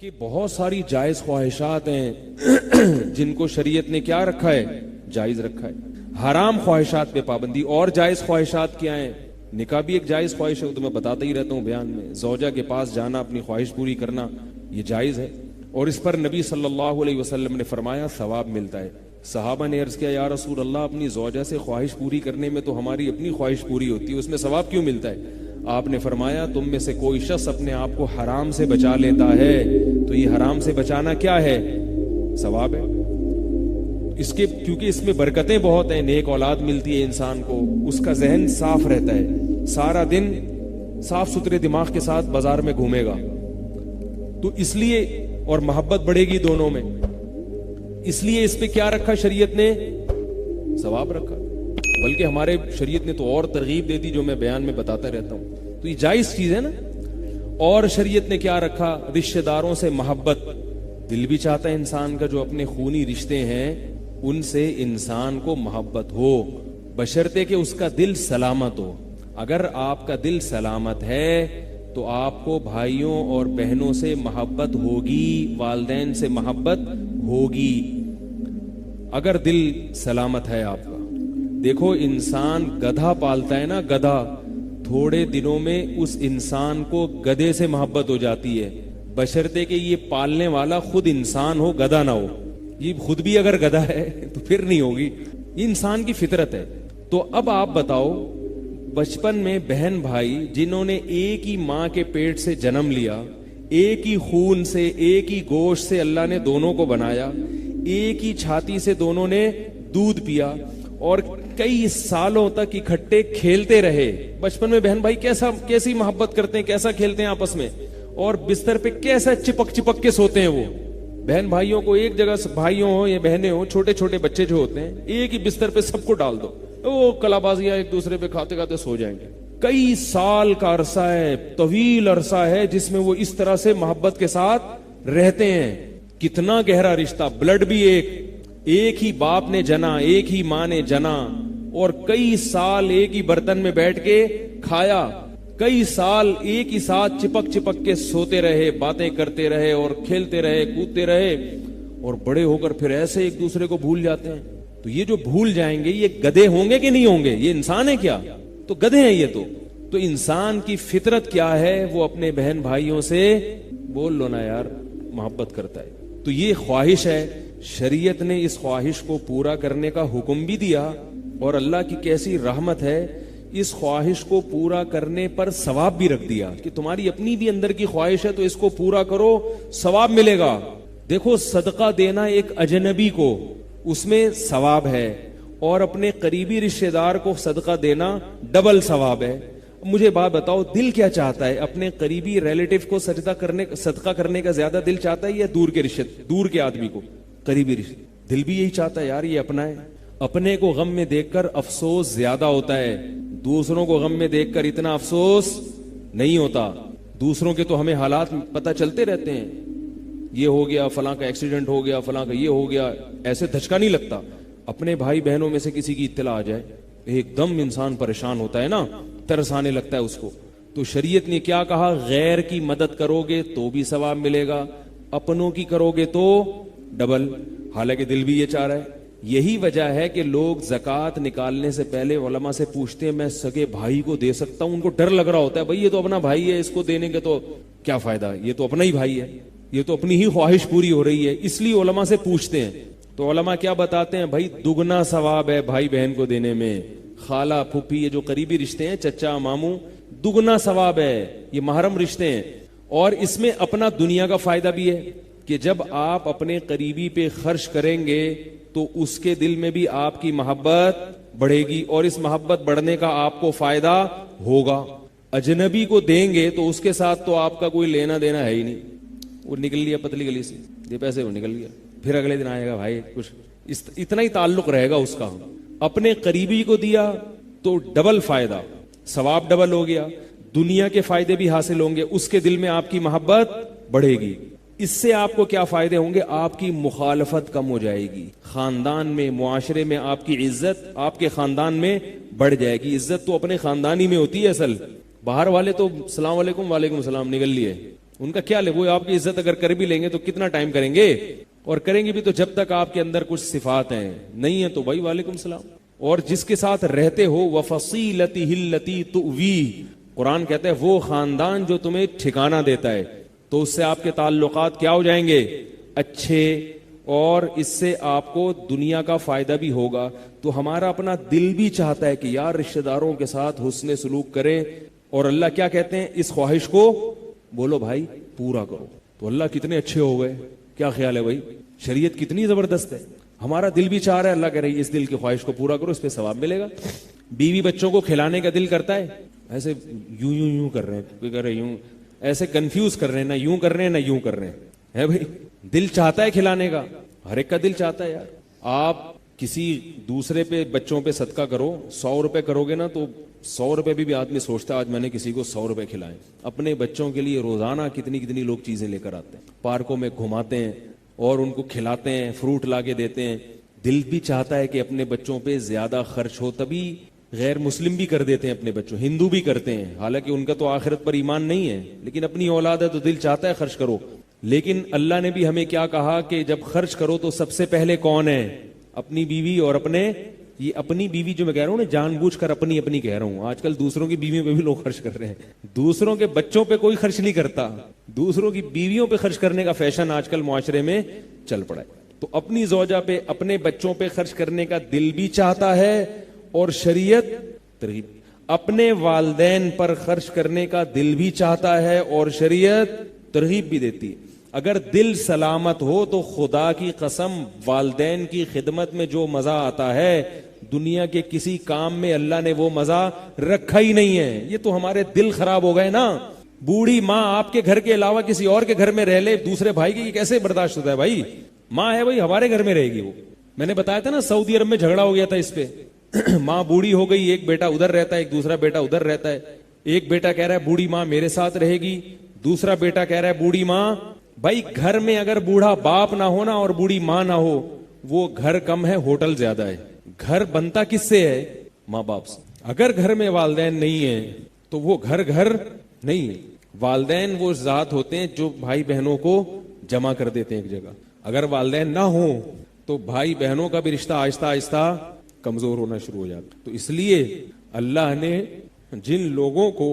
کہ بہت ساری جائز خواہشات ہیں جن کو شریعت نے کیا رکھا ہے؟ جائز رکھا ہے. حرام خواہشات پہ پابندی. اور جائز خواہشات کیا ہیں؟ نکاح بھی ایک جائز خواہش ہے، تو میں بتاتا ہی رہتا ہوں بیان میں. زوجہ کے پاس جانا، اپنی خواہش پوری کرنا، یہ جائز ہے، اور اس پر نبی صلی اللہ علیہ وسلم نے فرمایا ثواب ملتا ہے. صحابہ نے عرض کیا یا رسول اللہ، اپنی زوجہ سے خواہش پوری کرنے میں تو ہماری اپنی خواہش پوری ہوتی ہے، اس میں ثواب کیوں ملتا ہے؟ آپ نے فرمایا تم میں سے کوئی شخص اپنے آپ کو حرام سے بچا لیتا ہے تو یہ حرام سے بچانا کیا ہے؟ ثواب ہے. اس کے کیونکہ اس میں برکتیں بہت ہیں. نیک اولاد ملتی ہے انسان کو، اس کا ذہن صاف رہتا ہے، سارا دن صاف ستھرے دماغ کے ساتھ بازار میں گھومے گا، تو اس لیے، اور محبت بڑھے گی دونوں میں، اس لیے اس پہ کیا رکھا شریعت نے؟ ثواب رکھا. بلکہ ہمارے شریعت نے تو اور ترغیب دے دی جو میں بیان میں بتاتا رہتا ہوں. تو یہ جائز چیز ہے نا. اور شریعت نے کیا رکھا؟ رشتہ داروں سے محبت. دل بھی چاہتا ہے انسان کا جو اپنے خونی رشتے ہیں ان سے انسان کو محبت ہو، بشرطے کہ اس کا دل سلامت ہو. اگر آپ کا دل سلامت ہے تو آپ کو بھائیوں اور بہنوں سے محبت ہوگی، والدین سے محبت ہوگی، اگر دل سلامت ہے آپ کا. دیکھو انسان گدھا پالتا ہے نا، گدھا، تھوڑے دنوں میں اس انسان کو گدھے سے محبت ہو جاتی ہے، بشرطے کہ یہ پالنے والا خود انسان ہو، گدھا نہ ہو. یہ خود بھی اگر گدھا ہے تو پھر نہیں ہوگی. یہ انسان کی فطرت ہے. تو اب آپ بتاؤ، بچپن میں بہن بھائی جنہوں نے ایک ہی ماں کے پیٹ سے جنم لیا، ایک ہی خون سے، ایک ہی گوشت سے اللہ نے دونوں کو بنایا، ایک ہی چھاتی سے دونوں نے دودھ پیا، اور کئی سالوں تک اکٹھے کھیلتے رہے. بچپن میں بہن بھائی کیسی محبت کرتے ہیں، کیسا کھیلتے ہیں آپس میں، اور بستر پہ کیسا چپک چپک کے سوتے ہیں. وہ بہن بھائیوں کو ایک جگہ، بھائیوں ہو یا بہنیں ہو، چھوٹے چھوٹے بچے جو ہوتے ہیں، ایک ہی بستر پہ سب کو ڈال دو، وہ کلا بازیاں ایک دوسرے پہ کھاتے کھاتے سو جائیں گے. کئی سال کا عرصہ ہے، طویل عرصہ ہے جس میں وہ اس طرح سے محبت کے ساتھ رہتے ہیں. کتنا گہرا رشتہ، بلڈ بھی ایک ہی باپ نے جنا، ایک ہی ماں نے جنا، اور کئی سال ایک ہی برتن میں بیٹھ کے کھایا، کئی سال ایک ہی ساتھ چپک چپک کے سوتے رہے، باتیں کرتے رہے اور کھیلتے رہے، کودتے رہے، اور بڑے ہو کر پھر ایسے ایک دوسرے کو بھول جاتے ہیں. تو یہ جو بھول جائیں گے یہ گدھے ہوں گے کہ نہیں ہوں گے؟ یہ انسان ہے کیا؟ تو گدھے ہیں یہ. تو انسان کی فطرت کیا ہے؟ وہ اپنے بہن بھائیوں سے، بول لو نا یار، محبت کرتا ہے. تو یہ خواہش ہے، شریعت نے اس خواہش کو پورا کرنے کا حکم بھی دیا، اور اللہ کی کیسی رحمت ہے، اس خواہش کو پورا کرنے پر ثواب بھی رکھ دیا کہ تمہاری اپنی بھی اندر کی خواہش ہے تو اس کو پورا کرو، ثواب ملے گا. دیکھو صدقہ دینا ایک اجنبی کو، اس میں ثواب ہے، اور اپنے قریبی رشتہ دار کو صدقہ دینا ڈبل ثواب ہے. مجھے بات بتاؤ، دل کیا چاہتا ہے؟ اپنے قریبی ریلیٹو کو صدقہ کرنے کا زیادہ دل چاہتا ہے یا دور کے آدمی کو؟ قریبی رشتہ. دل بھی یہی چاہتا ہے یار یہ اپنا ہے. اپنے کو غم میں دیکھ کر افسوس زیادہ ہوتا ہے، دوسروں کو غم میں دیکھ کر اتنا افسوس نہیں ہوتا. دوسروں کے تو ہمیں حالات پتہ چلتے رہتے ہیں، یہ ہو گیا، فلاں کا ایکسیڈنٹ ہو گیا، فلاں کا یہ ہو گیا، ایسے دھچکا نہیں لگتا. اپنے بھائی بہنوں میں سے کسی کی اطلاع آ جائے، ایک دم انسان پریشان ہوتا ہے نا، ترس آنے لگتا ہے اس کو. تو شریعت نے کیا کہا؟ غیر کی مدد کرو گے تو بھی ثواب ملے گا، اپنوں کی کرو گے تو ڈبل. حالانکہ دل بھی یہ چاہ رہا ہے. یہی وجہ ہے کہ لوگ زکوٰۃ نکالنے سے پہلے علماء سے پوچھتے ہیں میں سگے بھائی کو دے سکتا ہوں؟ ان کو ڈر لگ رہا ہوتا ہے، بھائی یہ تو اپنا بھائی ہے، اس کو دینے کے تو کیا فائدہ، یہ تو اپنا ہی بھائی ہے، یہ تو اپنی ہی خواہش پوری ہو رہی ہے، اس لیے علماء سے پوچھتے ہیں. تو علماء کیا بتاتے ہیں؟ بھائی دگنا ثواب ہے بھائی بہن کو دینے میں. خالہ پھوپھی، یہ جو قریبی رشتے ہیں، چچا ماموں، دگنا ثواب ہے. یہ محرم رشتے ہیں، اور اس میں اپنا دنیا کا فائدہ بھی ہے کہ جب آپ اپنے قریبی پہ خرچ کریں گے تو اس کے دل میں بھی آپ کی محبت بڑھے گی، اور اس محبت بڑھنے کا آپ کو فائدہ ہوگا. اجنبی کو دیں گے تو اس کے ساتھ تو آپ کا کوئی لینا دینا ہے ہی نہیں. وہ نکل لیا پتلی گلی سے، یہ پیسے وہ نکل گیا، پھر اگلے دن آئے گا بھائی کچھ، اتنا ہی تعلق رہے گا اس کا. اپنے قریبی کو دیا تو ڈبل فائدہ، ثواب ڈبل ہو گیا، دنیا کے فائدے بھی حاصل ہوں گے، اس کے دل میں آپ کی محبت بڑھے گی. اس سے آپ کو کیا فائدے ہوں گے؟ آپ کی مخالفت کم ہو جائے گی، خاندان میں، معاشرے میں آپ کی عزت آپ کے خاندان میں بڑھ جائے گی. عزت تو اپنے خاندان ہی میں ہوتی ہے اصل. باہر والے تو السلام علیکم وعلیکم السلام نکل لیے، ان کا کیا لے, وہ آپ کی عزت اگر کر بھی لیں گے تو کتنا ٹائم کریں گے, اور کریں گے بھی تو جب تک آپ کے اندر کچھ صفات ہیں, نہیں ہے تو بھائی وعلیکم السلام. اور جس کے ساتھ رہتے ہو وَفَصِيلَتِهِ الَّتِي تُؤْوِي, قرآن کہتا ہے وہ خاندان جو تمہیں ٹھکانہ دیتا ہے, تو اس سے آپ کے تعلقات کیا ہو جائیں گے, اچھے, اور اس سے آپ کو دنیا کا فائدہ بھی ہوگا. تو ہمارا اپنا دل بھی چاہتا ہے کہ یار رشتہ داروں کے ساتھ حسن سلوک کریں, اور اللہ کیا کہتے ہیں, اس خواہش کو بولو بھائی پورا کرو. تو اللہ کتنے اچھے ہو گئے, کیا خیال ہے بھائی, شریعت کتنی زبردست ہے. ہمارا دل بھی چاہ رہا ہے, اللہ کہہ رہی ہے اس دل کی خواہش کو پورا کرو, اس پہ ثواب ملے گا. بیوی بچوں کو کھلانے کا دل کرتا ہے, ایسے یوں یوں یوں کر رہے ہیں, کوئی کہہ رہے یوں, ایسے کنفیوز کر رہے ہیں, نہ یوں کر رہے ہیں نہ یوں کر رہے ہیں بھائی. دل چاہتا ہے کھلانے کا, ہر ایک کا دل چاہتا ہے یار. آپ کسی دوسرے پہ بچوں پہ صدقہ کرو, 100 روپے کرو گے نا تو 100 روپے بھی آدمی سوچتا ہے آج میں نے کسی کو 100 روپے کھلائے. اپنے بچوں کے لیے روزانہ کتنی کتنی لوگ چیزیں لے کر آتے ہیں, پارکوں میں گھماتے ہیں اور ان کو کھلاتے ہیں, فروٹ لا کے دیتے ہیں. دل بھی چاہتا ہے کہ اپنے بچوں پہ زیادہ خرچ ہو, تبھی غیر مسلم بھی کر دیتے ہیں اپنے بچوں, ہندو بھی کرتے ہیں, حالانکہ ان کا تو آخرت پر ایمان نہیں ہے, لیکن اپنی اولاد ہے تو دل چاہتا ہے خرچ کرو. لیکن اللہ نے بھی ہمیں کیا کہا کہ جب خرچ کرو تو سب سے پہلے کون ہے, اپنی بیوی اور اپنے, یہ اپنی بیوی جو میں کہہ رہا ہوں نا, جان بوجھ کر اپنی اپنی کہہ رہا ہوں. آج کل دوسروں کی بیویوں پہ بھی لوگ خرچ کر رہے ہیں, دوسروں کے بچوں پہ کوئی خرچ نہیں کرتا, دوسروں کی بیویوں پہ خرچ کرنے کا فیشن آج کل معاشرے میں چل پڑا ہے. تو اپنی زوجہ پہ, اپنے بچوں پہ خرچ کرنے کا دل بھی چاہتا ہے اور شریعت ترغیب. اپنے والدین پر خرچ کرنے کا دل بھی چاہتا ہے اور شریعت ترغیب بھی دیتی ہے. اگر دل سلامت ہو تو خدا کی قسم والدین کی خدمت میں جو مزہ آتا ہے دنیا کے کسی کام میں اللہ نے وہ مزہ رکھا ہی نہیں ہے. یہ تو ہمارے دل خراب ہو گئے نا. بوڑھی ماں آپ کے گھر کے علاوہ کسی اور کے گھر میں رہ لے دوسرے بھائی کی, یہ کیسے برداشت ہوتا ہے بھائی؟ ماں ہے بھائی, ہمارے گھر میں رہے گی. وہ میں نے بتایا تھا نا سعودی عرب میں جھگڑا ہو گیا تھا اس پہ. ماں بوڑھی ہو گئی, ایک بیٹا ادھر رہتا ہے, ایک دوسرا بیٹا ادھر رہتا ہے. ایک بیٹا کہہ رہا ہے بوڑھی ماں میرے ساتھ رہے گی, دوسرا بیٹا کہہ رہا ہے بوڑھی ماں. بھائی گھر میں اگر بوڑھا باپ نہ ہونا اور بوڑھی ماں نہ ہو, وہ گھر کم ہے ہوٹل زیادہ ہے. گھر بنتا کس سے ہے؟ ماں باپ سے. اگر گھر میں والدین نہیں ہیں تو وہ گھر نہیں ہے. والدین وہ ذات ہوتے ہیں جو بھائی بہنوں کو جمع کر دیتے ہیں ایک جگہ. اگر والدین نہ ہوں تو بھائی بہنوں کا بھی رشتہ آہستہ آہستہ کمزور ہونا شروع ہو جاتا. تو اس لیے اللہ نے جن لوگوں کو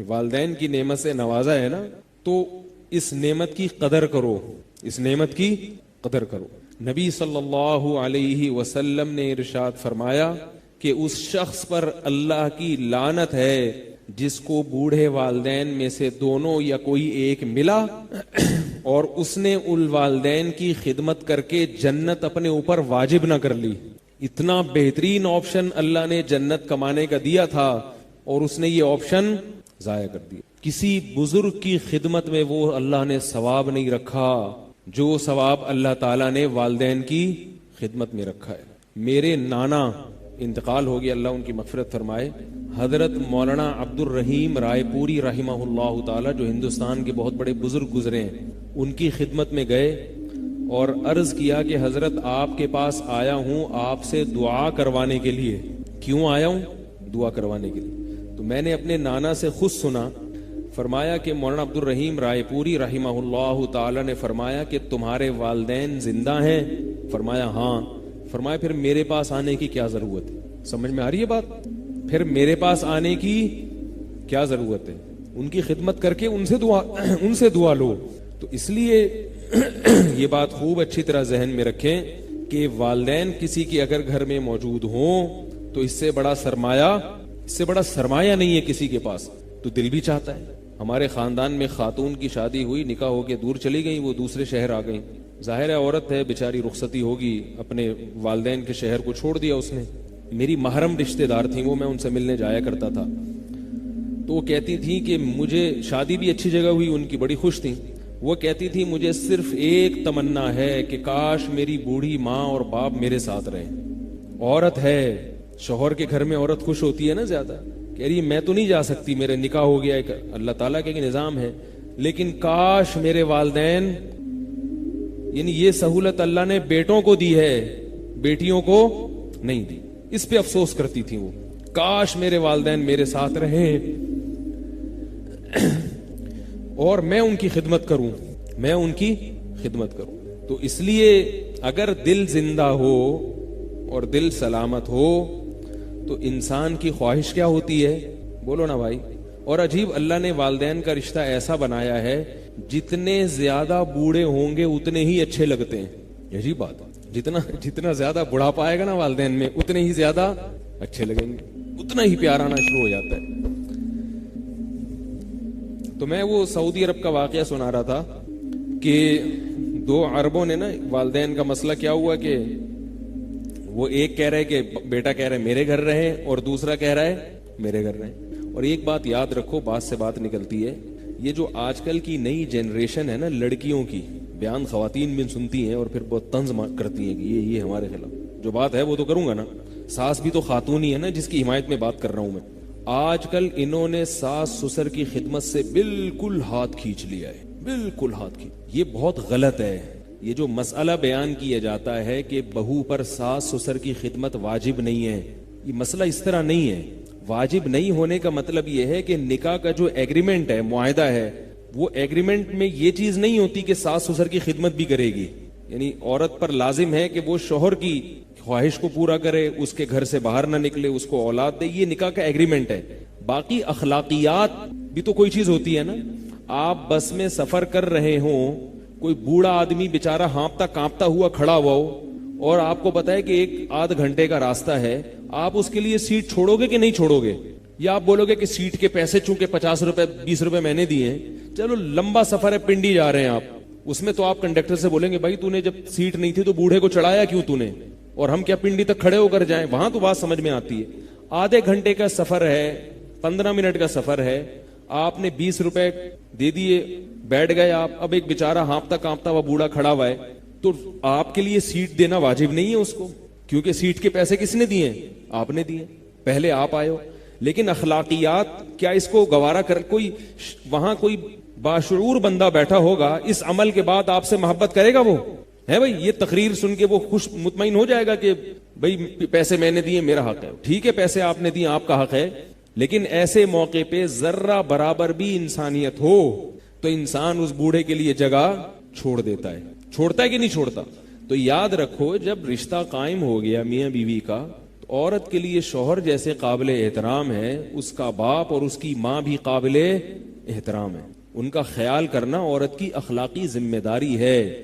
والدین کی نعمت سے نوازا ہے نا, تو اس نعمت کی قدر کرو, اس نعمت کی قدر کرو. نبی صلی اللہ علیہ وسلم نے ارشاد فرمایا کہ اس شخص پر اللہ کی لعنت ہے جس کو بوڑھے والدین میں سے دونوں یا کوئی ایک ملا اور اس نے ان والدین کی خدمت کر کے جنت اپنے اوپر واجب نہ کر لی. اتنا بہترین آپشن اللہ نے جنت کمانے کا دیا تھا اور اس نے یہ آپشن ضائع کر دیا. کسی بزرگ کی خدمت میں وہ اللہ نے ثواب نہیں رکھا جو ثواب اللہ تعالیٰ نے والدین کی خدمت میں رکھا ہے. میرے نانا انتقال ہو گیا, اللہ ان کی مغفرت فرمائے, حضرت مولانا عبد الرحیم رائے پوری رحمہ اللہ تعالی, جو ہندوستان کے بہت بڑے بزرگ گزرے ہیں, ان کی خدمت میں گئے اور عرض کیا کہ حضرت آپ کے پاس آیا ہوں آپ سے دعا کروانے کے لیے. کیوں آیا ہوں؟ دعا کروانے کے لیے. تو میں نے اپنے نانا سے خود سنا, فرمایا کہ مولانا عبد الرحیم رائے پوری رحمہ اللہ تعالی نے فرمایا کہ تمہارے والدین زندہ ہیں؟ فرمایا ہاں. فرمایا پھر میرے پاس آنے کی کیا ضرورت ہے؟ سمجھ میں آ رہی ہے بات؟ پھر میرے پاس آنے کی کیا ضرورت ہے؟ ان کی خدمت کر کے ان سے دعا لو. تو اس لیے یہ بات خوب اچھی طرح ذہن میں رکھیں کہ والدین کسی کی اگر گھر میں موجود ہوں تو اس سے بڑا سرمایہ نہیں ہے کسی کے پاس. تو دل بھی چاہتا ہے. ہمارے خاندان میں خاتون کی شادی ہوئی, نکاح ہو کے دور چلی گئی, وہ دوسرے شہر آ گئی. ظاہر ہے عورت ہے بیچاری, رخصتی ہوگی, اپنے والدین کے شہر کو چھوڑ دیا اس نے. میری محرم رشتہ دار تھیں وہ, میں ان سے ملنے جایا کرتا تھا. تو وہ کہتی تھی کہ مجھے, شادی بھی اچھی جگہ ہوئی, ان کی بڑی خوش تھیں. وہ کہتی تھی مجھے صرف ایک تمنا ہے کہ کاش میری بوڑھی ماں اور باپ میرے ساتھ رہیں. عورت ہے, شوہر کے گھر میں عورت خوش ہوتی ہے نا زیادہ. کہہ رہی میں تو نہیں جا سکتی, میرے نکاح ہو گیا, ایک اللہ تعالیٰ کے نظام ہے, لیکن کاش میرے والدین, یعنی یہ سہولت اللہ نے بیٹوں کو دی ہے, بیٹیوں کو نہیں دی. اس پہ افسوس کرتی تھی وہ, کاش میرے والدین میرے ساتھ رہیں. اور میں ان کی خدمت کروں، میں ان کی خدمت کروں. تو اس لیے اگر دل زندہ ہو اور دل سلامت ہو تو انسان کی خواہش کیا ہوتی ہے؟ بولو نا بھائی. اور عجیب اللہ نے والدین کا رشتہ ایسا بنایا ہے جتنے زیادہ بوڑھے ہوں گے اتنے ہی اچھے لگتے ہیں. عجیب بات، جتنا زیادہ بڑھاپا آئے گا نا والدین میں اتنے ہی زیادہ اچھے لگیں گے، اتنا ہی پیار آنا شروع ہو جاتا ہے. تو میں وہ سعودی عرب کا واقعہ سنا رہا تھا کہ 2 عربوں نے نا والدین کا مسئلہ کیا ہوا کہ وہ ایک کہہ رہے کہ بیٹا کہہ رہے میرے گھر رہے اور دوسرا کہہ رہا ہے میرے گھر رہے. اور ایک بات یاد رکھو، بات سے بات نکلتی ہے، یہ جو آج کل کی نئی جنریشن ہے نا لڑکیوں کی، بیان خواتین بھی سنتی ہیں اور پھر بہت طنز کرتی ہیں کہ یہ ہمارے خلاف. جو بات ہے وہ تو کروں گا نا، ساس بھی تو خاتون ہی ہے نا جس کی حمایت میں بات کر رہا ہوں میں. آج کل انہوں نے ساس سسر کی خدمت سے بالکل ہاتھ کھینچ لیا ہے، بالکل ہاتھ کھینچ. یہ بہت غلط ہے. یہ جو مسئلہ بیان کیا جاتا ہے کہ بہو پر ساس سسر کی خدمت واجب نہیں ہے، یہ مسئلہ اس طرح نہیں ہے. واجب نہیں ہونے کا مطلب یہ ہے کہ نکاح کا جو ایگریمنٹ ہے، معاہدہ ہے، وہ ایگریمنٹ میں یہ چیز نہیں ہوتی کہ ساس سسر کی خدمت بھی کرے گی. یعنی عورت پر لازم ہے کہ وہ شوہر کی خواہش کو پورا کرے، اس کے گھر سے باہر نہ نکلے، اس کو اولاد دے. یہ نکاح کا ایگریمنٹ ہے. باقی اخلاقیات بھی تو کوئی چیز ہوتی ہے نا. آپ بس میں سفر کر رہے ہوں، کوئی بوڑھا آدمی بیچارہ ہانپتا کانپتا ہوا کھڑا ہوا ہو اور آپ کو پتا ہے کہ 1-8 گھنٹے کا راستہ ہے، آپ اس کے لیے سیٹ چھوڑو گے کہ نہیں چھوڑو گے؟ یا آپ بولو گے کہ سیٹ کے پیسے چونکہ 50 روپے 20 روپے میں نے دیے ہیں، چلو لمبا سفر ہے، پنڈی جا رہے ہیں آپ، اس میں تو آپ کنڈکٹر سے بولیں گے بھائی تو نے جب سیٹ نہیں تھی تو بوڑھے کو چڑھایا کیوں تو نے، اور ہم کیا پنڈی تک کھڑے ہو کر جائیں؟ وہاں تو بات سمجھ میں آتی ہے. آدھے گھنٹے کا سفر ہے، 15 منٹ کا سفر ہے، آپ نے 20 روپے دے دیے، بیٹھ گئے آپ. اب ایک بیچارہ ہانپتا کانپتا ہوا بوڑھا کھڑا ہوا ہے تو آپ کے لیے سیٹ دینا واجب نہیں ہے اس کو، کیونکہ سیٹ کے پیسے کس نے دیے؟ آپ نے دیے، پہلے آپ آئے ہو. لیکن اخلاقیات کیا اس کو گوارا کر؟ کوئی وہاں کوئی باشعور بندہ بیٹھا ہوگا، اس عمل کے بعد آپ سے محبت کرے گا وہ؟ ہے بھائی، یہ تقریر سن کے وہ خوش مطمئن ہو جائے گا کہ بھائی پیسے میں نے دیے، میرا حق ہے. ٹھیک ہے، پیسے آپ نے دیے، آپ کا حق ہے. لیکن ایسے موقع پہ ذرہ برابر بھی انسانیت ہو تو انسان اس بوڑھے کے لیے جگہ چھوڑ دیتا ہے. چھوڑتا ہے کہ نہیں چھوڑتا؟ تو یاد رکھو، جب رشتہ قائم ہو گیا میاں بیوی کا، تو عورت کے لیے شوہر جیسے قابل احترام ہے، اس کا باپ اور اس کی ماں بھی قابل احترام ہے. ان کا خیال کرنا عورت کی اخلاقی ذمہ داری ہے.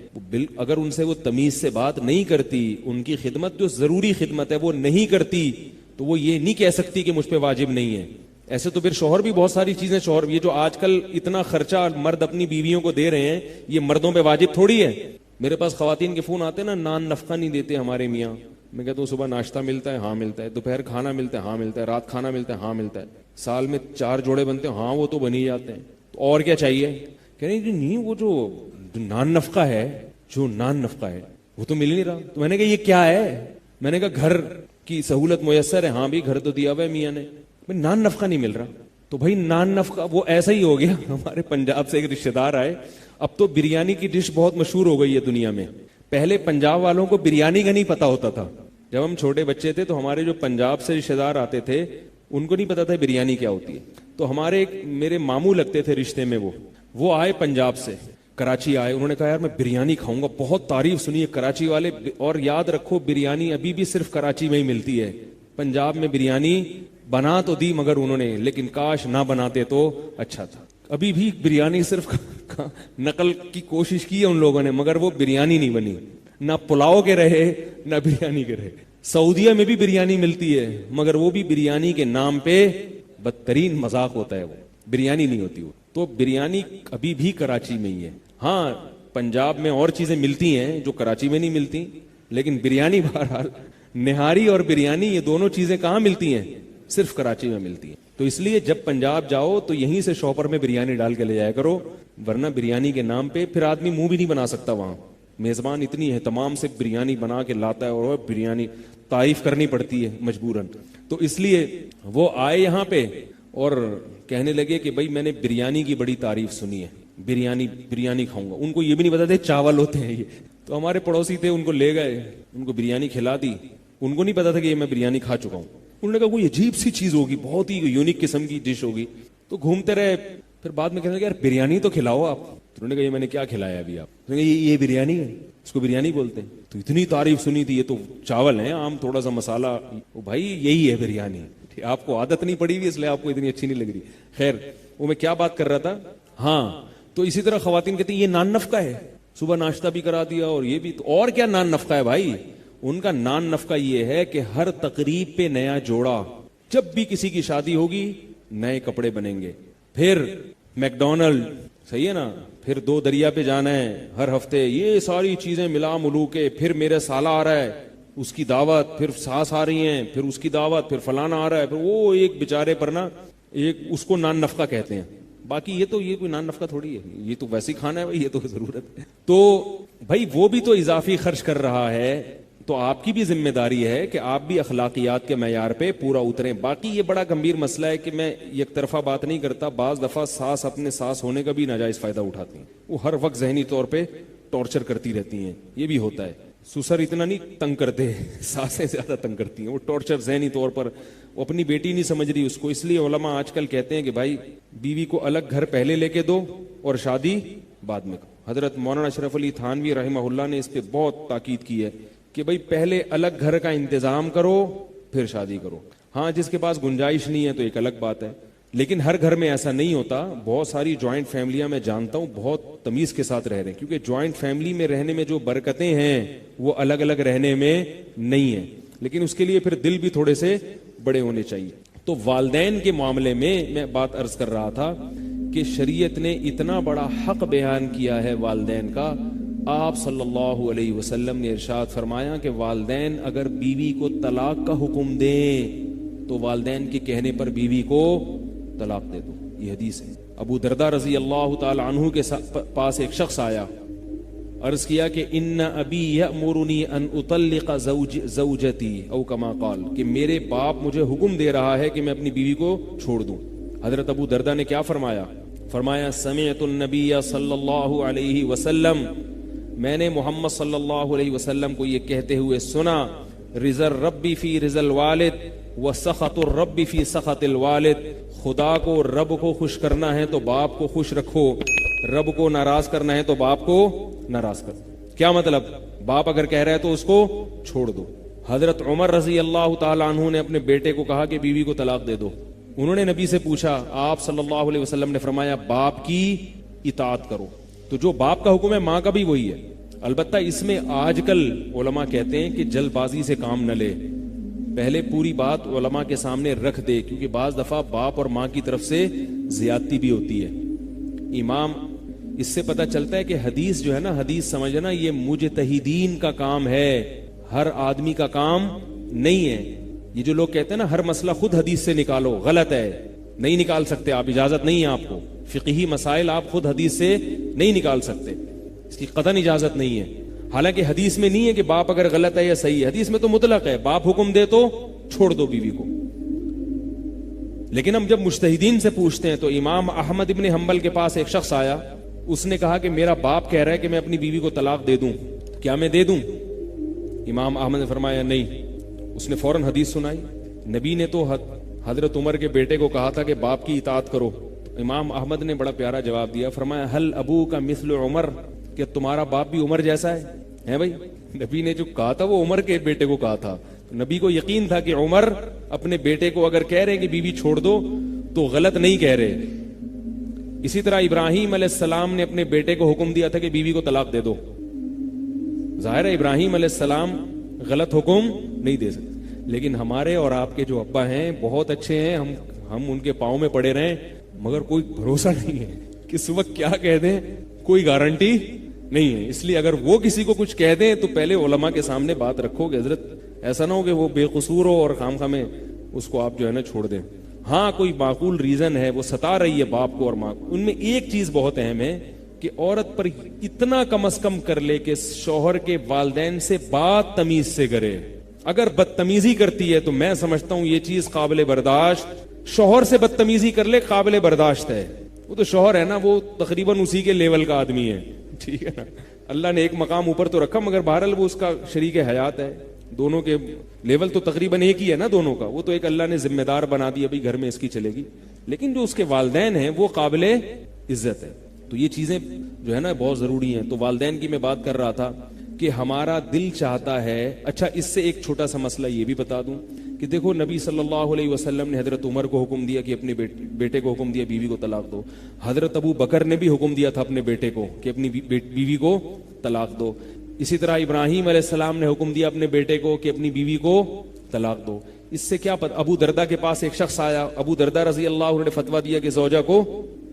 اگر ان سے وہ تمیز سے بات نہیں کرتی، ان کی خدمت جو ضروری خدمت ہے وہ نہیں کرتی، تو وہ یہ نہیں کہہ سکتی کہ مجھ پہ واجب نہیں ہے. ایسے تو پھر شوہر بھی بہت ساری چیزیں، شوہر یہ جو آج کل اتنا خرچہ مرد اپنی بیویوں کو دے رہے ہیں، یہ مردوں پہ واجب تھوڑی ہے. میرے پاس خواتین کے فون آتے ہیں نا، نان نفقہ نہیں دیتے ہمارے میاں. میں کہتا ہوں صبح ناشتہ ملتا ہے؟ ہاں ملتا ہے. دوپہر کھانا ملتا ہے؟ ہاں ملتا ہے. رات کھانا ملتا ہے؟ ہاں ملتا ہے. سال میں 4 جوڑے بنتے ہیں؟ ہاں وہ تو بن ہی جاتے ہیں. تو اور کیا چاہیے؟ کہہ رہے نہیں، وہ جو نان نفقہ ہے، جو نان نفقہ ہے وہ تو مل نہیں رہا. تو میں نے کہا یہ کیا ہے؟ میں نے کہا گھر کی سہولت میسر ہے. ہاں بھی گھر تو دیا ہوا ہے میاں نے، نان نفقہ نہیں مل رہا. تو بھائی نان نفقہ وہ ایسا ہی ہو گیا. ہمارے پنجاب سے ایک رشتہ دار آئے، اب تو بریانی کی ڈش بہت مشہور ہو گئی ہے دنیا میں. پہلے پنجاب والوں کو بریانی کا نہیں پتا ہوتا تھا. جب ہم چھوٹے بچے تھے تو ہمارے جو پنجاب سے رشتہ دار آتے تھے ان کو نہیں پتا تھا بریانی کیا ہوتی ہے. تو ہمارے میرے ماموں لگتے تھے رشتے میں، وہ آئے پنجاب سے، کراچی آئے. انہوں نے کہا یار میں بریانی کھاؤں گا، بہت تعریف سنی ہے کراچی والے. اور یاد رکھو بریانی ابھی بھی صرف کراچی میں ہی ملتی ہے. پنجاب میں بریانی بنا تو دی مگر انہوں نے، لیکن کاش نہ بناتے تو اچھا تھا. ابھی بھی بریانی صرف نقل کی کوشش کی ہے ان لوگوں نے، مگر وہ بریانی نہیں بنی. نہ پلاؤ کے رہے نہ بریانی کے رہے. سعودیہ میں بھی بریانی ملتی ہے مگر وہ بھی بریانی کے نام پہ بدترین مذاق ہوتا ہے، وہ بریانی نہیں ہوتی. وہ تو بریانی ابھی بھی کراچی میں ہی ہے. ہاں پنجاب میں اور چیزیں ملتی ہیں جو کراچی میں نہیں ملتی، لیکن بریانی بہرحال، نہاری اور بریانی یہ دونوں چیزیں کہاں ملتی ہیں؟ صرف کراچی میں ملتی ہیں. تو اس لیے جب پنجاب جاؤ تو یہیں سے شاپر میں بریانی ڈال کے لے جایا کرو، ورنہ بریانی کے نام پہ پھر آدمی منہ بھی نہیں بنا سکتا. وہاں میزبان اتنی اہتمام سے بریانی بنا کے لاتا ہے اور بریانی تعریف کرنی پڑتی ہے مجبوراً. تو اس لیے وہ آئے یہاں پہ اور کہنے لگے کہ بھائی میں نے بریانی کی بڑی تعریف سنی ہے، بریانی کھاؤں گا. ان کو یہ بھی نہیں پتا تھا چاول ہوتے ہیں یہ. تو ہمارے پڑوسی تھے، ان کو لے گئے، ان کو بریانی کھلا دی. ان کو نہیں پتا تھا کہ یہ میں بریانی کھا چکا ہوں. انہوں نے کہا کوئی عجیب سی چیز ہوگی، بہت ہی یونیک قسم کی ڈش ہوگی. تو گھومتے رہے. پھر بعد میں کہنے لگے یار بریانی تو کھلاؤ آپ. تو انہوں نے کہا یہ میں نے کیا کھلایا ابھی آپ؟ انہوں نے کہا یہ بریانی ہے, اس کو بریانی بولتے ہیں. تو اتنی تعریف سنی تھی, یہ تو چاول ہے عام تھوڑا سا مسالہ, بھائی یہی ہے بریانی. آپ کو عادت نہیں پڑی ہوئی اس لیے آپ کو اتنی اچھی نہیں لگ رہی. خیر وہ میں کیا بات کر رہا تھا, ہاں تو اسی طرح خواتین کہتی ہیں یہ نان نفقہ ہے, صبح ناشتہ بھی کرا دیا اور یہ بھی. تو اور کیا نان نفقہ ہے بھائی؟ ان کا نان نفقہ یہ ہے کہ ہر تقریب پہ نیا جوڑا, جب بھی کسی کی شادی ہوگی نئے کپڑے بنیں گے, پھر میکڈونلڈ, صحیح ہے نا, پھر 2 دریا پہ جانا ہے ہر ہفتے, یہ ساری چیزیں ملا ملو کے, پھر میرا سالہ آ رہا ہے اس کی دعوت, پھر ساس آ رہی ہیں پھر اس کی دعوت, پھر فلانا آ رہا ہے, پھر وہ ایک بیچارے پر نا ایک اس کو نان نفقہ کہتے ہیں. باقی یہ کوئی نان نفقہ تھوڑی ہے, یہ تو ویسے ہی کھانا ہے بھائی, یہ تو ضرورت ہے. تو بھائی وہ بھی تو اضافی خرچ کر رہا ہے, تو آپ کی بھی ذمہ داری ہے کہ آپ بھی اخلاقیات کے معیار پہ پورا اتریں. باقی یہ بڑا گمبھیر مسئلہ ہے کہ میں یک طرفہ بات نہیں کرتا, بعض دفعہ ساس اپنے ساس ہونے کا بھی ناجائز فائدہ اٹھاتی ہیں, وہ ہر وقت ذہنی طور پہ ٹارچر کرتی رہتی ہیں, یہ بھی ہوتا ہے. سسر اتنا نہیں تنگ کرتے, ساسیں زیادہ تنگ کرتی ہیں, وہ ٹارچر ذہنی طور پر, وہ اپنی بیٹی نہیں سمجھ رہی اس کو. اس لیے علماء آج کل کہتے ہیں کہ بھائی بیوی کو الگ گھر پہلے لے کے دو اور شادی بعد میں کرو. حضرت مولانا اشرف علی تھانوی رحمہ اللہ نے اس پہ بہت تاکید کی ہے کہ بھائی پہلے الگ گھر کا انتظام کرو پھر شادی کرو. ہاں جس کے پاس گنجائش نہیں ہے تو ایک الگ بات ہے, لیکن ہر گھر میں ایسا نہیں ہوتا. بہت ساری جوائنٹ فیملیاں میں جانتا ہوں بہت تمیز کے ساتھ رہ رہے ہیں, کیونکہ جوائنٹ فیملی میں رہنے میں جو برکتیں ہیں وہ الگ الگ رہنے میں نہیں ہیں, لیکن اس کے لیے پھر دل بھی تھوڑے سے بڑے ہونے چاہیے. تو والدین کے معاملے میں بات عرض کر رہا تھا کہ شریعت نے اتنا بڑا حق بیان کیا ہے والدین کا. آپ صلی اللہ علیہ وسلم نے ارشاد فرمایا کہ والدین اگر بیوی کو طلاق کا حکم دیں تو والدین کے کہنے پر بیوی کو طلاق دے دو. یہ حدیث ہے. ابو درداء رضی اللہ تعالی عنہ کے پاس ایک شخص آیا, عرض کیا کہ ان ابی یأمرنی ان اطلق زوجتی او کما قال, کہ میرے باپ مجھے حکم دے رہا ہے کہ میں اپنی بیوی کو چھوڑ دوں. حضرت ابو درداء نے کیا فرمایا سمعت النبی صلی اللہ علیہ وسلم, میں نے محمد صلی اللہ علیہ وسلم کو یہ کہتے ہوئے سنا, رضا الرب فی رضا الوالد وسخط الرب فی سخط الوالد, خدا کو رب کو خوش کرنا ہے تو باپ کو خوش رکھو, رب کو ناراض کرنا ہے تو باپ کو ناراض کر. کیا مطلب؟ باپ اگر کہہ رہا ہے تو اس کو چھوڑ دو. حضرت عمر رضی اللہ تعالی عنہ نے اپنے بیٹے کو کہا کہ بیوی کو طلاق دے دو. انہوں نے نبی سے پوچھا, آپ صلی اللہ علیہ وسلم نے فرمایا باپ کی اطاعت کرو. تو جو باپ کا حکم ہے ماں کا بھی وہی ہے. البتہ اس میں آج کل علماء کہتے ہیں کہ جلد بازی سے کام نہ لے, پہلے پوری بات علماء کے سامنے رکھ دے, کیونکہ بعض دفعہ باپ اور ماں کی طرف سے زیادتی بھی ہوتی ہے. امام اس سے پتہ چلتا ہے کہ حدیث جو ہے نا, حدیث سمجھنا یہ مجتہدین کا کام ہے, ہر آدمی کا کام نہیں ہے. یہ جو لوگ کہتے ہیں نا ہر مسئلہ خود حدیث سے نکالو, غلط ہے, نہیں نکال سکتے آپ, اجازت نہیں ہے آپ کو. فقہی مسائل آپ خود حدیث سے نہیں نکال سکتے, اس کی قطعاً اجازت نہیں ہے. حالانکہ حدیث میں نہیں ہے کہ باپ اگر غلط ہے یا صحیح ہے, حدیث میں تو مطلق ہے, باپ حکم دے تو چھوڑ دو بیوی کو. لیکن ہم جب مجتہدین سے پوچھتے ہیں تو امام احمد ابن حنبل کے پاس ایک شخص آیا, اس نے کہا کہ میرا باپ کہہ رہا ہے کہ میں اپنی بیوی کو طلاق دے دوں, کیا میں دے دوں؟ امام احمد نے فرمایا نہیں. اس نے فوراً حدیث سنائی, نبی نے تو حضرت عمر کے بیٹے کو کہا تھا کہ باپ کی اطاعت کرو. امام احمد نے بڑا پیارا جواب دیا, فرمایا حل ابو کا مثل عمر, کہ تمہارا باپ بھی عمر جیسا ہے بھائی. نبی نے جو کہا تھا وہ عمر کے بیٹے کو کہا تھا. نبی کو یقین تھا کہ عمر اپنے بیٹے کو اگر کہہ رہے کہ بیوی چھوڑ دو تو غلط نہیں کہہ رہے. اسی طرح ابراہیم علیہ السلام نے اپنے بیٹے کو حکم دیا تھا کہ بیوی کو طلاق دے دو. ظاہر ہے ابراہیم علیہ السلام غلط حکم نہیں دے سکتے, لیکن ہمارے اور آپ کے جو ابا ہیں بہت اچھے ہیں, ہم ان کے پاؤں میں پڑے رہیں, مگر کوئی بھروسہ نہیں ہے کس وقت کیا کہہ دیں, کوئی گارنٹی نہیں ہے. اس لیے اگر وہ کسی کو کچھ کہہ دیں تو پہلے علماء کے سامنے بات رکھو کہ حضرت ایسا نہ ہو کہ وہ بے قصور ہو اور خام خامے اس کو آپ جو ہے نا چھوڑ دیں. ہاں کوئی معقول ریزن ہے, وہ ستا رہی ہے باپ کو اور ماں کو. ان میں ایک چیز بہت اہم ہے کہ عورت پر اتنا کم از کم کر لے کہ شوہر کے والدین سے بات تمیز سے کرے. اگر بدتمیزی کرتی ہے تو میں سمجھتا ہوں یہ چیز قابل برداشت, شوہر سے بدتمیزی کر لے قابل برداشت ہے. وہ تو شوہر ہے نا, وہ تقریباً اسی کے لیول کا آدمی ہے, ٹھیک ہے نا. اللہ نے ایک مقام اوپر تو رکھا, مگر بہرحال وہ اس کا شریک حیات ہے. دونوں کے لیول تو تقریباً ایک ہی ہے نا دونوں کا. وہ تو ایک اللہ نے ذمہ دار بنا دی, ابھی گھر میں اس کی چلے گی. لیکن جو اس کے والدین ہیں وہ قابل عزت ہے. تو یہ چیزیں جو ہے نا بہت ضروری ہیں. تو والدین کی میں بات کر رہا تھا کہ ہمارا دل چاہتا ہے. اچھا اس سے ایک چھوٹا سا مسئلہ یہ بھی بتا دوں کہ دیکھو نبی صلی اللہ علیہ وسلم نے حضرت عمر کو حکم دیا کہ اپنے بیٹے کو حکم دیا بیوی کو طلاق دو. حضرت ابو بکر نے بھی حکم دیا تھا اپنے بیٹے کو کہ اپنی بیوی کو طلاق دو. اسی طرح ابراہیم علیہ السلام نے حکم دیا اپنے بیٹے کو کہ اپنی بیوی کو طلاق دو. اس سے کیا پتہ, ابو دردہ کے پاس ایک شخص آیا, ابو دردہ رضی اللہ عنہ نے فتویٰ دیا کہ زوجہ کو,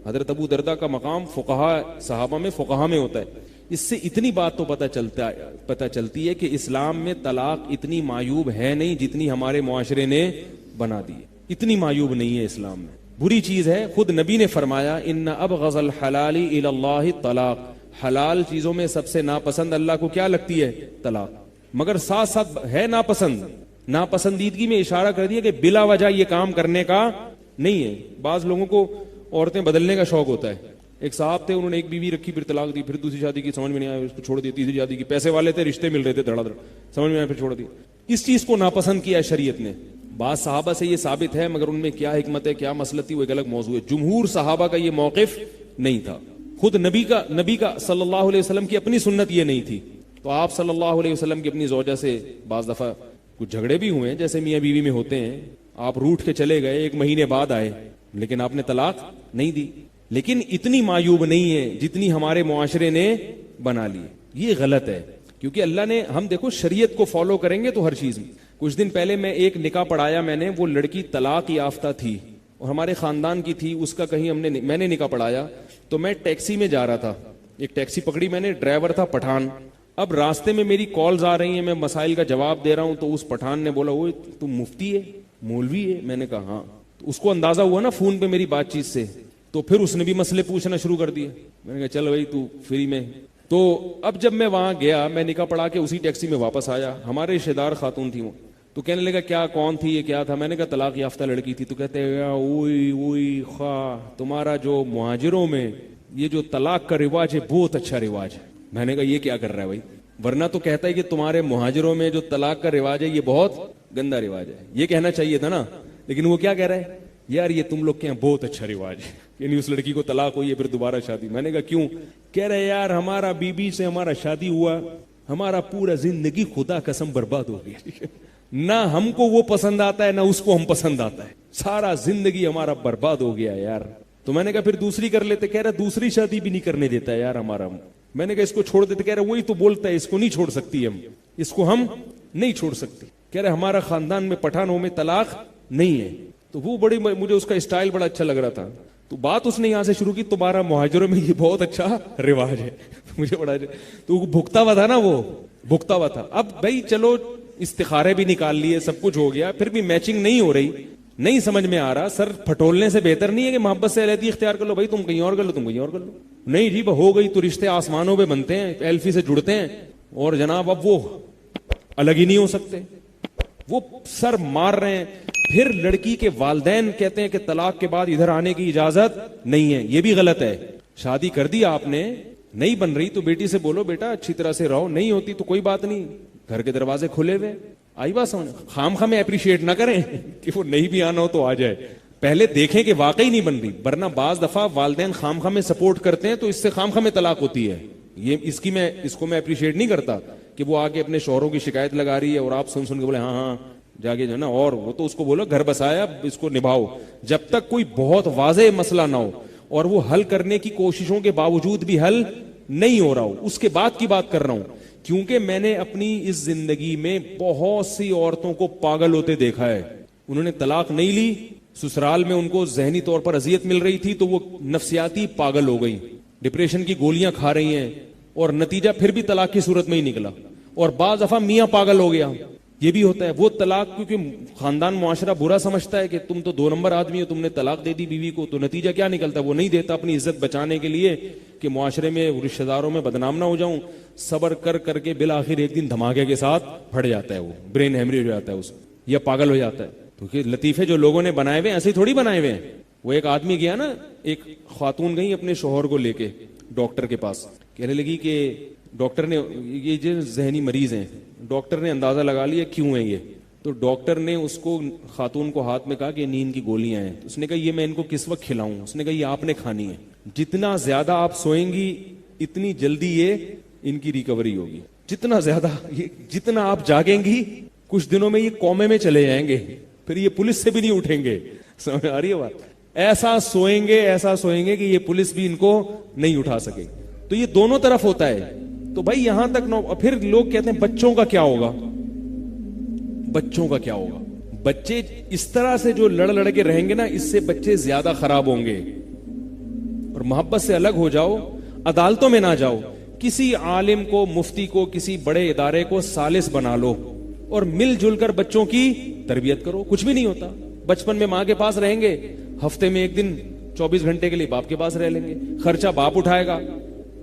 حضرت ابو دردہ کا مقام فقہا صحابہ میں فقہا میں ہوتا ہے. اس سے اتنی بات تو پتہ چلتی ہے کہ اسلام میں طلاق اتنی معیوب ہے نہیں جتنی ہمارے معاشرے نے بنا دی. اتنی معیوب نہیں ہے اسلام میں, بری چیز ہے. خود نبی نے فرمایا ان ابغض الحلال الی اللہ طلاق, حلال چیزوں میں سب سے ناپسند اللہ کو کیا لگتی ہے؟ طلاق. مگر ساتھ ساتھ ہے ناپسند, ناپسندیدگی میں اشارہ کر دیا کہ بلا وجہ یہ کام کرنے کا نہیں ہے. بعض لوگوں کو عورتیں بدلنے کا شوق ہوتا ہے. ایک صاحب تھے, انہوں نے ایک بیوی رکھی, پھر طلاق دی, پھر دوسری شادی کی, سمجھ میں نہیں آیا, اس کو چھوڑ دی, تیسری شادی کی. پیسے والے تھے, رشتے مل رہے تھے دھڑا دھڑ, سمجھ میں آیا, پھر چھوڑ دی. اس چیز کو ناپسند کیا ہے شریعت نے. بعض صحابہ سے یہ ثابت ہے, مگر ان میں کیا حکمت ہے, کیا مسئلہ تھی, وہ ایک الگ موضوع ہے. جمہور صحابہ کا یہ موقف نہیں تھا. خود نبی کا صلی اللہ علیہ وسلم کی اپنی سنت یہ نہیں تھی. تو آپ صلی اللہ علیہ وسلم کی اپنی زوجہ سے بعض دفعہ کچھ جھگڑے بھی ہوئے ہیں, جیسے میاں بیوی میں ہوتے ہیں. آپ روٹ کے چلے گئے, 1 مہینے بعد آئے, لیکن آپ نے طلاق نہیں دی. لیکن اتنی معیوب نہیں ہے جتنی ہمارے معاشرے نے بنا لی. یہ غلط ہے, کیونکہ اللہ نے, ہم دیکھو شریعت کو فالو کریں گے تو ہر چیز میں. کچھ دن پہلے میں ایک نکاح پڑھایا میں نے, وہ لڑکی طلاق یافتہ تھی اور ہمارے خاندان کی تھی. اس کا کہیں میں نے نکاح پڑھایا تو میں ٹیکسی میں جا رہا تھا, ایک ٹیکسی پکڑی میں نے, ڈرائیور تھا پٹھان. اب راستے میں میری کالز آ رہی ہیں, میں مسائل کا جواب دے رہا ہوں, تو اس پٹھان نے بولا وہ تم مفتی ہے, مولوی ہے؟ میں نے کہا ہاں. تو اس کو اندازہ ہوا نا فون پہ میری بات چیت سے, تو پھر اس نے بھی مسئلے پوچھنا شروع کر دیے. میں نے کہا چل بھائی تو فری میں. تو اب جب میں وہاں گیا, میں نکاح پڑھا کے اسی ٹیکسی میں واپس آیا, ہمارے رشتے دار خاتون تھی وہ, تو کہنے لگا کیا کون تھی, یہ کیا تھا؟ میں نے کہا طلاق یافتہ لڑکی تھی. تو کہتے ہیں اوئی خواہ تمہارا جو مہاجروں میں یہ جو طلاق کا رواج ہے بہت اچھا رواج ہے. میں نے کہا یہ کیا کر رہا ہے بھائی, ورنہ تو کہتا ہے کہ تمہارے مہاجروں میں جو طلاق کا رواج ہے یہ بہت گندا رواج ہے. یہ کہنا چاہیے تھا نا, لیکن وہ کیا کہہ رہا ہے, یار یہ تم لوگ کے یہاں بہت اچھا رواج ہے. یعنی اس لڑکی کو طلاق ہوئی ہے پھر دوبارہ شادی. میں نے کہا کیوں؟ کہہ رہے یار ہمارا بیوی سے ہمارا شادی ہوا, ہمارا پورا زندگی خدا قسم برباد ہو گیا. نہ ہم کو وہ پسند آتا ہے نہ اس کو ہم پسند آتا ہے, سارا زندگی ہمارا برباد ہو گیا یار. تو میں نے کہا پھر دوسری کر لیتے. کہہ رہا دوسری شادی بھی نہیں کرنے دیتا ہے یار ہمارا. میں نے کہا اس کو چھوڑ دیتے. کہہ رہا وہی تو بولتا ہے اس کو نہیں چھوڑ سکتی, اس کو ہم نہیں چھوڑ سکتے. کہہ رہے ہمارا خاندان میں پٹھانوں میں طلاق نہیں ہے. تو وہ مجھے اس کا اسٹائل بڑا اچھا لگ رہا تھا. تو بات اس نے یہاں سے شروع کی, تمہارا مہاجروں میں یہ بہت اچھا رواج ہے. مجھے بڑا تو بھگتا ہوا تھا نا, وہ بھگتا ہوا تھا. اب بھائی چلو استخارے بھی نکال لیے, سب کچھ ہو گیا, پھر بھی میچنگ نہیں ہو رہی, نہیں سمجھ میں آ رہا. سر پھٹولنے سے بہتر نہیں ہے کہ محبت سے علیحدگی اختیار کر لو, بھائی تم کہیں اور کر لو, تم کہیں اور کر لو. نہیں جی ہو گئی تو رشتے آسمانوں پہ بنتے ہیں, ایلفی سے جڑتے ہیں, اور جناب اب وہ الگ ہی نہیں ہو سکتے. وہ سر مار رہے ہیں. پھر لڑکی کے والدین کہتے ہیں کہ طلاق کے بعد ادھر آنے کی اجازت نہیں ہے. یہ بھی غلط ہے. شادی کر دی آپ نے, نہیں بن رہی تو بیٹی سے بولو بیٹا اچھی طرح سے رہو, نہیں ہوتی تو کوئی بات نہیں, گھر کے دروازے کھلے ہوئے. آئی بات سمجھ, خام خام اپریشیٹ نہ کریں کہ وہ نہیں بھی آنا ہو تو آ جائے, پہلے دیکھیں کہ واقعی نہیں بن رہی. ورنہ بعض دفعہ والدین خام خام میں سپورٹ کرتے ہیں تو اس سے خام خام میں طلاق ہوتی ہے. یہ اس کو میں اپریشیٹ نہیں کرتا کہ وہ آگے اپنے شوہروں کی شکایت لگا رہی ہے اور آپ سن کے بولے ہاں جاگے جو ہے نا, اور وہ تو اس کو بولو گھر بسایا, اس کو نبھاؤ. جب تک کوئی بہت واضح مسئلہ نہ ہو اور وہ حل کرنے کی کوششوں کے باوجود بھی حل نہیں ہو رہا ہو, اس کے بعد کی بات کر رہا ہوں. کیونکہ میں نے اپنی اس زندگی میں بہت سی عورتوں کو پاگل ہوتے دیکھا ہے. انہوں نے طلاق نہیں لی, سسرال میں ان کو ذہنی طور پر اذیت مل رہی تھی تو وہ نفسیاتی پاگل ہو گئی, ڈپریشن کی گولیاں کھا رہی ہیں, اور نتیجہ پھر بھی طلاق کی صورت میں ہی نکلا. اور بعض دفعہ میاں پاگل ہو گیا, یہ بھی ہوتا ہے. وہ طلاق کیونکہ خاندان معاشرہ برا سمجھتا ہے کہ تم تو 2 نمبر آدمی ہو, تم نے طلاق دے دی بیوی کو, تو نتیجہ کیا نکلتا ہے, وہ نہیں دیتا اپنی عزت بچانے کے لیے کہ معاشرے میں رشتہ داروں میں بدنام نہ ہو جاؤں. صبر کر کے بالآخر ایک دن دھماکے کے ساتھ پھٹ جاتا ہے, وہ برین ہیمریج ہو جاتا ہے اس, یا پاگل ہو جاتا ہے. کیونکہ لطیفے جو لوگوں نے بنائے ہوئے ایسے تھوڑی بنائے ہوئے ہیں. وہ ایک آدمی گیا نا, ایک خاتون گئی اپنے شوہر کو لے کے ڈاکٹر کے پاس, کہنے لگی کہ ڈاکٹر نے, یہ جو ذہنی مریض ہیں, ڈاکٹر نے اندازہ لگا لیا کیوں ہے یہ, تو ڈاکٹر نے اس کو خاتون کو ہاتھ میں کہا کہ نیند کی گولیاں ہیں. اس نے کہا یہ میں ان کو کس وقت کھلاؤں؟ اس نے کہا یہ آپ نے کھانی ہے. جتنا زیادہ آپ سوئیں گی اتنی جلدی یہ ان کی ریکوری ہوگی. جتنا زیادہ جتنا آپ جاگیں گی کچھ دنوں میں یہ کومے میں چلے جائیں گے, پھر یہ پولیس سے بھی نہیں اٹھیں گے. سمجھ آ رہی ہے بات؟ ایسا سوئیں گے کہ یہ پولیس بھی ان کو نہیں اٹھا سکے. تو یہ دونوں طرف ہوتا ہے. تو بھائی یہاں تک پھر لوگ کہتے ہیں بچوں کا کیا ہوگا, بچوں کا کیا ہوگا. بچے اس طرح سے جو لڑ کے رہیں گے نا, اس سے بچے زیادہ خراب ہوں گے. اور محبت سے الگ ہو جاؤ, عدالتوں میں نہ جاؤ, کسی عالم کو, مفتی کو, کسی بڑے ادارے کو ثالث بنا لو اور مل جل کر بچوں کی تربیت کرو. کچھ بھی نہیں ہوتا. بچپن میں ماں کے پاس رہیں گے, ہفتے میں ایک دن 24 گھنٹے کے لیے باپ کے پاس رہ لیں گے. خرچہ باپ اٹھائے گا.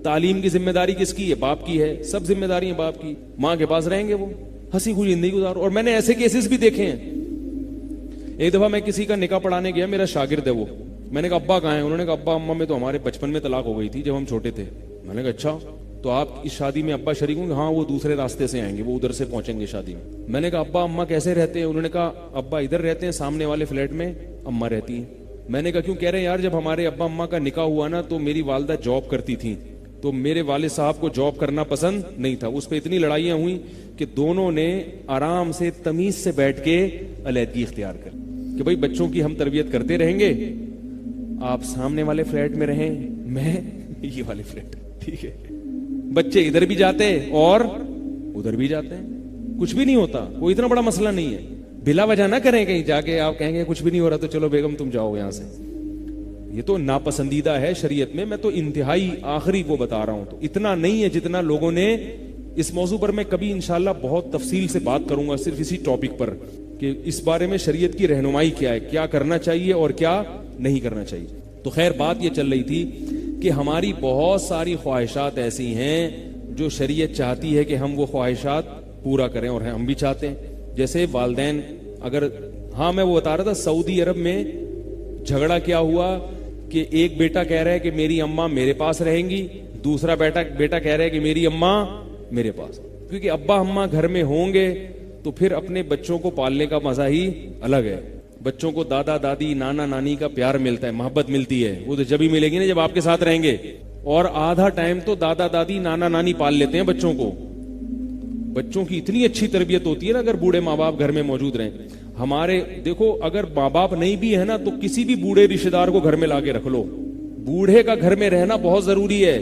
تعلیم کی ذمہ داری کس کی ہے؟ باپ کی ہے. سب ذمہ داریاں باپ کی. ماں کے پاس رہیں گے, وہ ہنسی خوشی زندگی گزارو. اور میں نے ایسے کیسز بھی دیکھے ہیں. ایک دفعہ میں کسی کا نکاح پڑھانے گیا, میرا شاگرد ہے وہ. میں نے کہا ابا کہاں ہیں؟ انہوں نے کہا ابا اماں میں تو ہمارے بچپن میں طلاق ہو گئی تھی جب ہم چھوٹے تھے. میں نے کہا اچھا, تو آپ اس شادی میں ابا شریک ہوں گے؟ ہاں, وہ دوسرے راستے سے آئیں گے, وہ ادھر سے پہنچیں گے شادی میں. میں نے کہا ابا اماں کیسے رہتے ہیں؟ انہوں نے کہا ابا ادھر رہتے ہیں, سامنے والے فلیٹ میں اماں رہتی ہیں. میں نے کہا کیوں؟ کہہ رہے ہیں یار جب ہمارے ابا اماں کا نکاح ہوا نا تو میری والدہ جاب کرتی تھی, تو میرے والد صاحب کو جاب کرنا پسند نہیں تھا. اس پہ اتنی لڑائیاں ہوئی کہ دونوں نے آرام سے تمیز سے بیٹھ کے علیحدگی اختیار کر کہ بھائی بچوں کی ہم تربیت کرتے رہیں گے, آپ سامنے والے فلیٹ میں رہیں, میں یہ والے فلیٹ. ٹھیک ہے, بچے ادھر بھی جاتے اور ادھر بھی جاتے ہیں, کچھ بھی نہیں ہوتا. کوئی اتنا بڑا مسئلہ نہیں ہے. بلا وجہ نہ کریں کہیں جا کے آپ کہیں گے کچھ بھی نہیں ہو رہا تو چلو بیگم تم جاؤ یہاں سے. یہ تو ناپسندیدہ ہے شریعت میں. میں تو انتہائی آخری وہ بتا رہا ہوں. تو اتنا نہیں ہے جتنا لوگوں نے. اس موضوع پر میں کبھی انشاءاللہ بہت تفصیل سے بات کروں گا, صرف اسی ٹاپک پر کہ اس بارے میں شریعت کی رہنمائی کیا ہے, کیا کرنا چاہیے اور کیا نہیں کرنا چاہیے. تو خیر بات یہ چل رہی تھی کہ ہماری بہت ساری خواہشات ایسی ہیں جو شریعت چاہتی ہے کہ ہم وہ خواہشات پورا کریں, اور ہم بھی چاہتے ہیں. جیسے والدین اگر, ہاں میں وہ بتا رہا تھا سعودی عرب میں جھگڑا کیا ہوا کہ ایک بیٹا کہہ رہا ہے کہ میری اماں میرے پاس رہیں گی, دوسرا بیٹا کہہ رہا ہے کہ میری اماں میرے پاس. کیونکہ ابا اماں گھر میں ہوں گے تو پھر اپنے بچوں کو پالنے کا مزہ ہی الگ ہے. بچوں کو دادا دادی نانا نانی کا پیار ملتا ہے, محبت ملتی ہے. وہ تو جب ہی ملے گی نا جب آپ کے ساتھ رہیں گے. اور آدھا ٹائم تو دادا دادی نانا نانی پال لیتے ہیں بچوں کو. بچوں کی اتنی اچھی تربیت ہوتی ہے نا اگر بوڑھے ماں باپ گھر میں موجود رہیں. ہمارے دیکھو اگر ماں باپ نہیں بھی ہے نا تو کسی بھی بوڑھے رشتے دار کو گھر میں لا کے رکھ لو. بوڑھے کا گھر میں رہنا بہت ضروری ہے.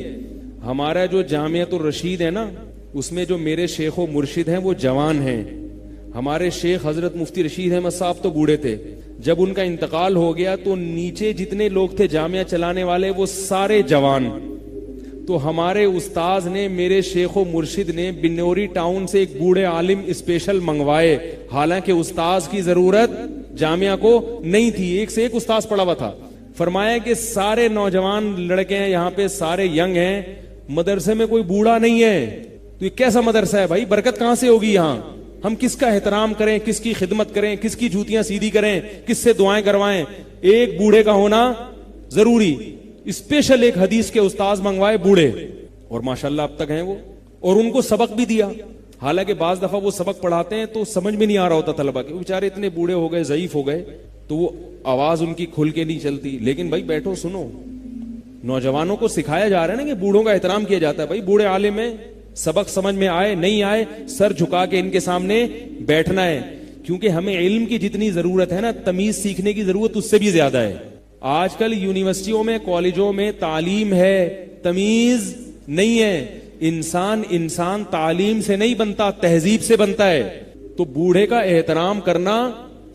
ہمارا جو جامعۃ الرشید ہے نا, اس میں جو میرے شیخ و مرشد ہیں وہ جوان ہیں. ہمارے شیخ حضرت مفتی رشید احمد صاحب تو بوڑھے تھے. جب ان کا انتقال ہو گیا تو نیچے جتنے لوگ تھے جامعہ چلانے والے وہ سارے جوان. تو ہمارے استاذ نے, میرے شیخ و مرشد نے بنوری ٹاؤن سے ایک بوڑھے عالم اسپیشل منگوائے, حالانکہ استاذ کی ضرورت جامعہ کو نہیں تھی. ایک سے ایک استاذ پڑھا ہوا تھا. فرمایا کہ سارے نوجوان لڑکے ہیں یہاں پہ, سارے ینگ ہیں, مدرسے میں کوئی بوڑھا نہیں ہے. تو یہ کیسا مدرسہ ہے بھائی؟ برکت کہاں سے ہوگی یہاں؟ ہم کس کا احترام کریں, کس کی خدمت کریں, کس کی جوتیاں سیدھی کریں, کس سے دعائیں کروائیں؟ ایک بوڑھے کا ہونا ضروری. اسپیشل ایک حدیث کے استاذ منگوائے بوڑھے, اور ماشاءاللہ اب تک ہیں وہ, اور ان کو سبق بھی دیا. حالانکہ بعض دفعہ وہ سبق پڑھاتے ہیں تو سمجھ میں نہیں آ رہا ہوتا طلبہ کے, بیچارے اتنے بوڑھے ہو گئے, ضعیف ہو گئے, تو وہ آواز ان کی کھل کے نہیں چلتی. لیکن بھائی بیٹھو سنو, نوجوانوں کو سکھایا جا رہا ہے نا کہ بوڑھوں کا احترام کیا جاتا ہے. بھائی بوڑھے عالم ہیں, سبق سمجھ میں آئے نہیں آئے سر جھکا کے ان کے سامنے بیٹھنا ہے. کیونکہ ہمیں علم کی جتنی ضرورت ہے نا, تمیز سیکھنے کی ضرورت اس سے بھی زیادہ ہے. آج کل یونیورسٹیوں میں, کالجوں میں تعلیم ہے, تمیز نہیں ہے. انسان تعلیم سے نہیں بنتا, تہذیب سے بنتا ہے. تو بوڑھے کا احترام کرنا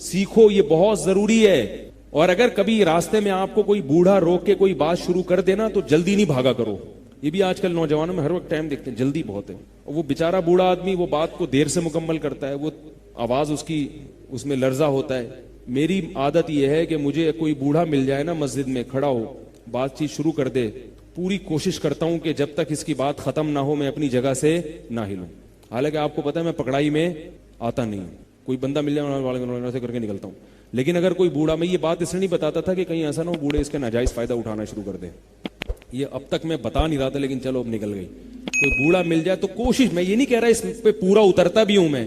سیکھو, یہ بہت ضروری ہے. اور اگر کبھی راستے میں آپ کو کوئی بوڑھا روک کے کوئی بات شروع کر دینا تو جلدی نہیں بھاگا کرو. یہ بھی آج کل نوجوانوں میں ہر وقت ٹائم دیکھتے ہیں, جلدی بہت ہے. وہ بیچارہ بوڑھا آدمی وہ بات کو دیر سے مکمل کرتا ہے, وہ آواز اس میں لرزہ ہوتا ہے. میری عادت یہ ہے کہ مجھے کوئی بوڑھا مل جائے نا مسجد میں کھڑا ہو, بات چیت شروع کر دے, پوری کوشش کرتا ہوں کہ جب تک اس کی بات ختم نہ ہو میں اپنی جگہ سے نہ ہلوں. حالانکہ آپ کو پتا ہے میں پکڑائی میں آتا نہیں ہوں. کوئی بندہ مل جائے سے کر کے نکلتا ہوں. لیکن اگر کوئی بوڑھا, میں یہ بات اس لیے نہیں بتاتا تھا کہ کہیں ایسا نہ ہو بوڑھے اس کا ناجائز فائدہ اٹھانا شروع کر دے. یہ اب تک میں بتا نہیں رہا تھا, لیکن چلو اب نکل گئی. کوئی بوڑھا مل جائے تو کوشش, میں یہ نہیں کہہ رہا اس پہ پورا اترتا بھی ہوں, میں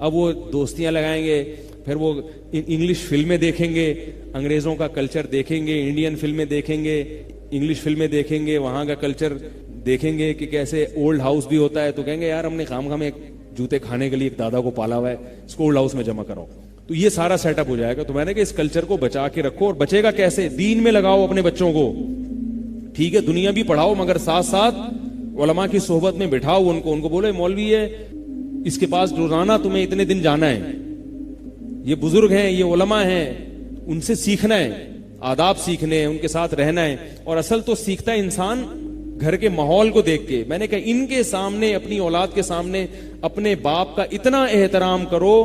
اب وہ دوستیاں لگائیں گے, پھر وہ انگلش فلمیں دیکھیں گے, انگریزوں کا کلچر دیکھیں گے, انڈین فلمیں دیکھیں گے, انگلش فلمیں دیکھیں گے, وہاں کا کلچر دیکھیں گے کہ کیسے اولڈ ہاؤس بھی ہوتا ہے, تو کہیں گے یار ہم نے خام ایک جوتے کھانے کے لیے ایک دادا کو پالا ہوا ہے, اس کو اولڈ ہاؤس میں جمع کرو. تو یہ سارا سیٹ اپ ہو جائے گا. تو میں نے کہ اس کلچر کو بچا کے رکھو, اور بچے گا کیسے؟ دین میں لگاؤ اپنے بچوں کو, ٹھیک ہے, دنیا بھی پڑھاؤ مگر ساتھ ساتھ علماء کی صحبت میں بٹھاؤ ان کو بولے مولوی ہے, اس کے پاس روزانہ تمہیں اتنے دن جانا ہے, یہ بزرگ ہیں, یہ علماء ہیں, ان سے سیکھنا ہے, آداب سیکھنے ہیں, ان کے ساتھ رہنا ہے. اور اصل تو سیکھتا ہے انسان گھر کے ماحول کو دیکھ کے. میں نے کہا ان کے سامنے, اپنی اولاد کے سامنے اپنے باپ کا اتنا احترام کرو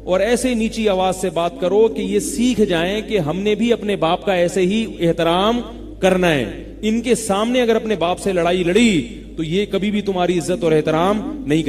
اور ایسے نیچی آواز سے بات کرو کہ یہ سیکھ جائیں کہ ہم نے بھی اپنے باپ کا ایسے ہی احترام کرنا ہے. ان کے سامنے اگر اپنے باپ سے لڑائی لڑی تو یہ کبھی بھی تمہاری عزت اور احترام نہیں